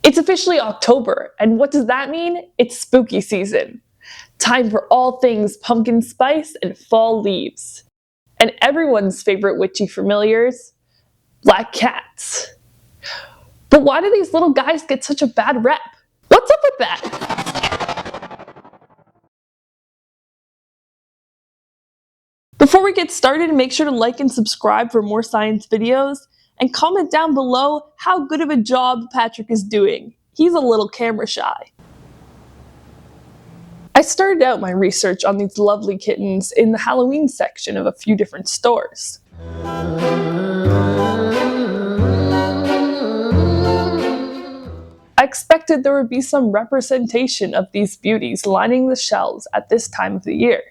It's officially October, and what does that mean? It's spooky season. Time for all things pumpkin spice and fall leaves. And everyone's favorite witchy familiars, black cats. But why do these little guys get such a bad rep? What's up with that? Before we get started, make sure to like and subscribe for more science videos, and comment down below how good of a job Patrick is doing. He's a little camera shy. I started out my research on these lovely kittens in the Halloween section of a few different stores. I expected there would be some representation of these beauties lining the shelves at this time of the year.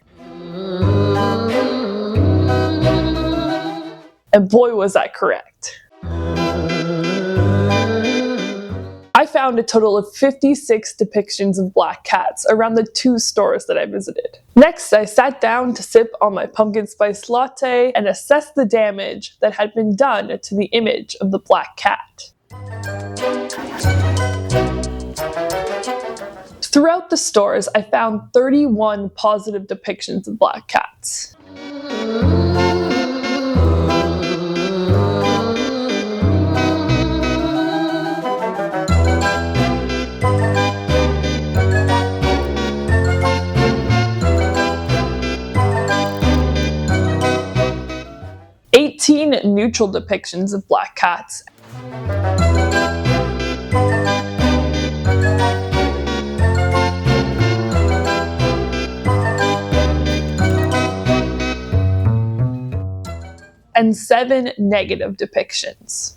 And boy was I correct. I found a total of 56 depictions of black cats around the 2 stores that I visited. Next, I sat down to sip on my pumpkin spice latte and assess the damage that had been done to the image of the black cat. Throughout the stores, I found 31 positive depictions of black cats. Neutral depictions of black cats. And 7 negative depictions.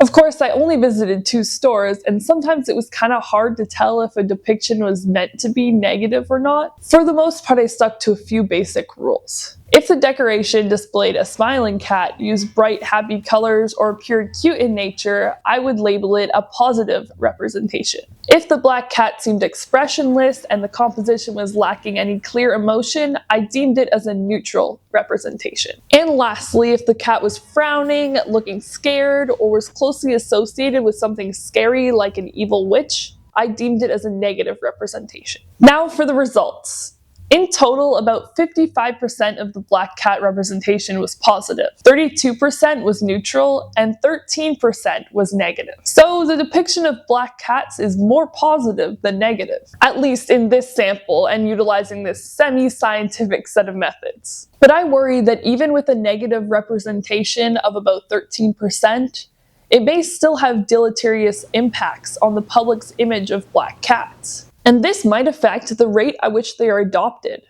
Of course, I only visited 2 stores, and sometimes it was kind of hard to tell if a depiction was meant to be negative or not. For the most part, I stuck to a few basic rules. If the decoration displayed a smiling cat, used bright, happy colors, or appeared cute in nature, I would label it a positive representation. If the black cat seemed expressionless and the composition was lacking any clear emotion, I deemed it as a neutral representation. And lastly, if the cat was frowning, looking scared, or was closely associated with something scary like an evil witch, I deemed it as a negative representation. Now for the results. In total, about 55% of the black cat representation was positive, 32% was neutral, and 13% was negative. So the depiction of black cats is more positive than negative, at least in this sample and utilizing this semi-scientific set of methods. But I worry that even with a negative representation of about 13%, it may still have deleterious impacts on the public's image of black cats. And this might affect the rate at which they are adopted.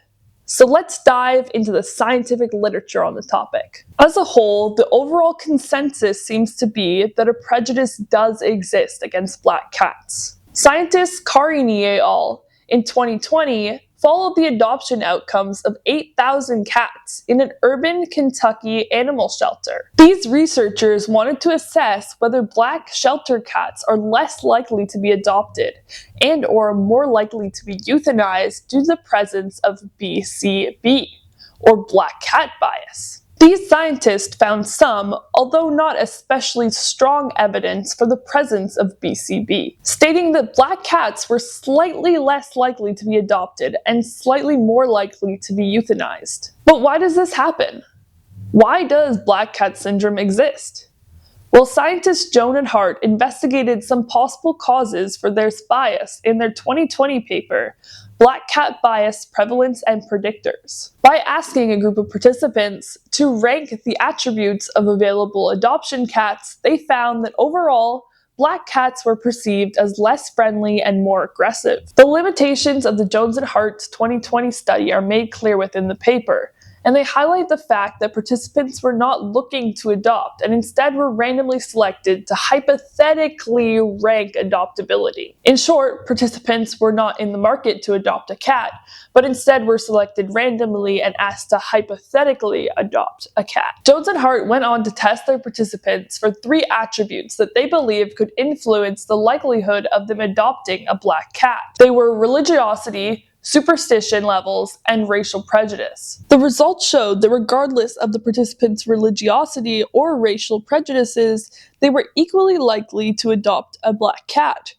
So let's dive into the scientific literature on the topic. As a whole, the overall consensus seems to be that a prejudice does exist against black cats. Scientists Carini et al. In 2020 followed the adoption outcomes of 8,000 cats in an urban Kentucky animal shelter. These researchers wanted to assess whether black shelter cats are less likely to be adopted and or more likely to be euthanized due to the presence of BCB, or black cat bias. These scientists found some, although not especially strong evidence for the presence of BCB, stating that black cats were slightly less likely to be adopted and slightly more likely to be euthanized. But why does this happen? Why does black cat syndrome exist? Well, scientists Joan and Hart investigated some possible causes for this bias in their 2020 paper, Black Cat Bias Prevalence and Predictors, by asking a group of participants to rank the attributes of available adoption cats. They found that overall, black cats were perceived as less friendly and more aggressive. The limitations of the Jones and Hart's 2020 study are made clear within the paper, and they highlight the fact that participants were not looking to adopt and instead were randomly selected to hypothetically rank adoptability. In short, participants were not in the market to adopt a cat, but instead were selected randomly and asked to hypothetically adopt a cat. Jones and Hart went on to test their participants for 3 attributes that they believed could influence the likelihood of them adopting a black cat. They were religiosity, superstition levels, and racial prejudice. The results showed that regardless of the participants' religiosity or racial prejudices, they were equally likely to adopt a black cat.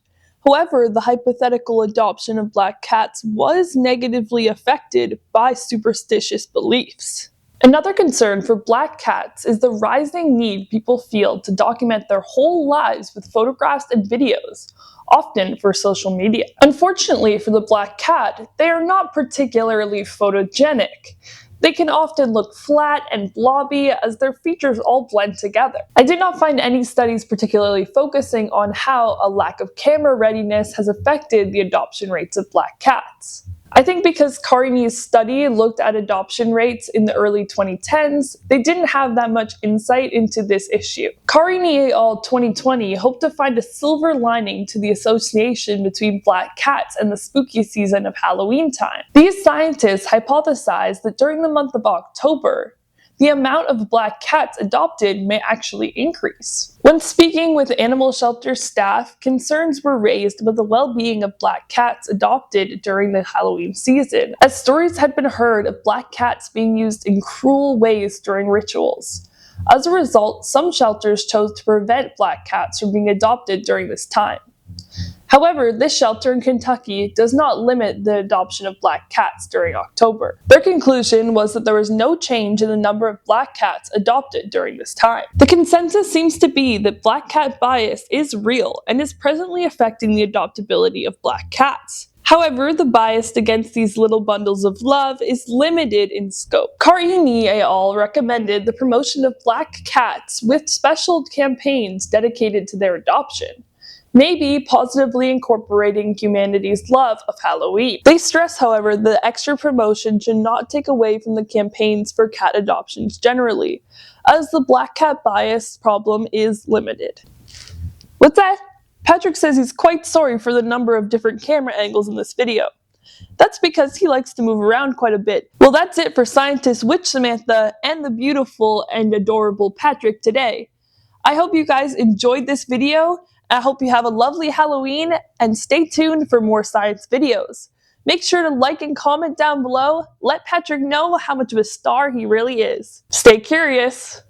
However, the hypothetical adoption of black cats was negatively affected by superstitious beliefs. Another concern for black cats is the rising need people feel to document their whole lives with photographs and videos, often for social media. Unfortunately for the black cat, they are not particularly photogenic. They can often look flat and blobby as their features all blend together. I did not find any studies particularly focusing on how a lack of camera readiness has affected the adoption rates of black cats. I think because Carini's study looked at adoption rates in the early 2010s, they didn't have that much insight into this issue. Carini et al. 2020 hoped to find a silver lining to the association between black cats and the spooky season of Halloween time. These scientists hypothesized that during the month of October, the amount of black cats adopted may actually increase. When speaking with animal shelter staff, concerns were raised about the well-being of black cats adopted during the Halloween season, as stories had been heard of black cats being used in cruel ways during rituals. As a result, some shelters chose to prevent black cats from being adopted during this time. However, this shelter in Kentucky does not limit the adoption of black cats during October. Their conclusion was that there was no change in the number of black cats adopted during this time. The consensus seems to be that black cat bias is real and is presently affecting the adoptability of black cats. However, the bias against these little bundles of love is limited in scope. Carini et al. Recommended the promotion of black cats with special campaigns dedicated to their adoption, maybe positively incorporating humanity's love of Halloween. They stress, however, that the extra promotion should not take away from the campaigns for cat adoptions generally, as the black cat bias problem is limited. With that, Patrick says he's quite sorry for the number of different camera angles in this video. That's because he likes to move around quite a bit. Well, that's it for scientist witch Samantha and the beautiful and adorable Patrick today. I hope you guys enjoyed this video. I hope you have a lovely Halloween, and stay tuned for more science videos. Make sure to like and comment down below. Let Patrick know how much of a star he really is. Stay curious.